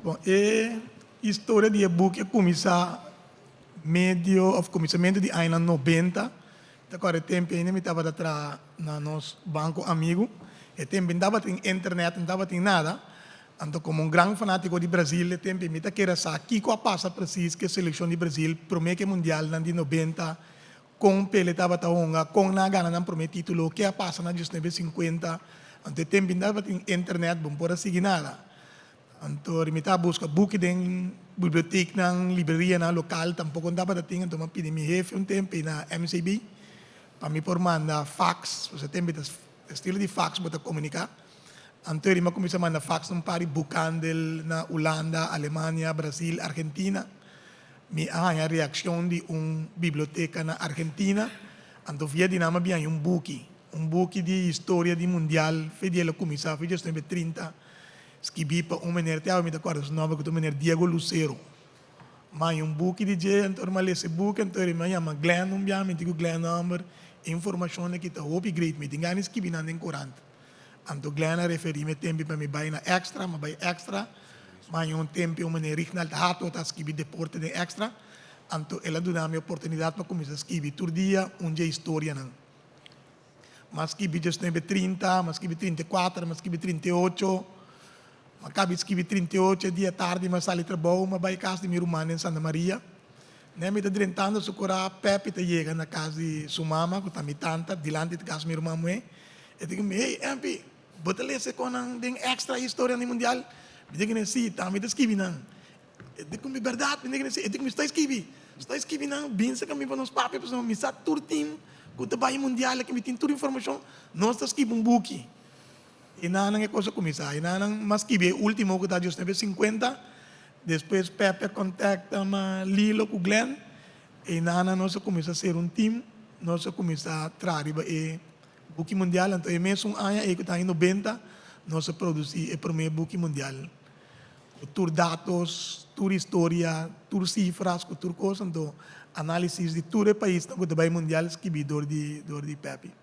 Bom, e história de book começa começamento de anos 90. Agora tempo ainda me estava atrás na nosso banco amigo. E tempo não estava tem internet, não estava tem nada. Então, como um grande fanático de Brasil, e tempo me queria saber que passa preciso que a seleção de Brasil promete mundial na de 90 com Pele estava taonga, com na gana não promete título, que passa na just 50. Então, tempo não estava tem internet, bom por seguir nada. Então, me estava buscando book den biblioteca na livraria na local, tampouco estava tinha, então me pedi meu jefe um tempo na MCB para me por mandar fax, você tem estilo de fax para comunicar. Então, eu comecei a mandar fax num par de bookhandel na Holanda, Alemanha, Brasil, Argentina. Me a reação de biblioteca na Argentina. Então, via dinama bem um book de história de mundial, fedele começar, foi just 30. Escrevi para menino, me acordo o nome que o menino Diego Lucero. Mas book de gente, então eu esse book, então eu me chama Glenn, me digo Glenn number, informação que está upgrade, me tinha escrevi na em 40. Então Glenn referi-me tempo para me buy na extra, me buy extra, mas tempo menino Richnald Hato, está escrevi deporte de extra, então ela deu-me a oportunidade para começar a escrever todo dia, dia história não. Mas escrevi just 30, mas escrevi 34, mas escrevi 38. Acabei de escrever 38 dia tarde, mas saí trabalho, mas vai casa de minha irmã em Santa Maria. Né, me está drentando, se cura Pepe te chega na casa de sua mama, que está me tanta, dilante de casa de minha irmã, eu digo, hey, MP, bota ler se com den extra história no mundial. Me digo, sim, tá, me escrevi não. Eu digo, me verdade, me digo, eu digo, me está escrevendo não, bem se que me nos papéis, me está turtim, que o vai mundial, que me tem toda informação, nós está escrevendo book. E nada é coisa começar. E nada mais que o último que está just 50. Depois Pepe contacta Lilo com Glenn. E nada nós começa a ser um time. Nós começa a trabalhar e book mundial. Então, mesmo um ano que está em 90, nós produzimos o primeiro book mundial. Tur dados, tur história, tur cifras, tur coisas. Então, análise de todo o país que vai mundial que de Pepe.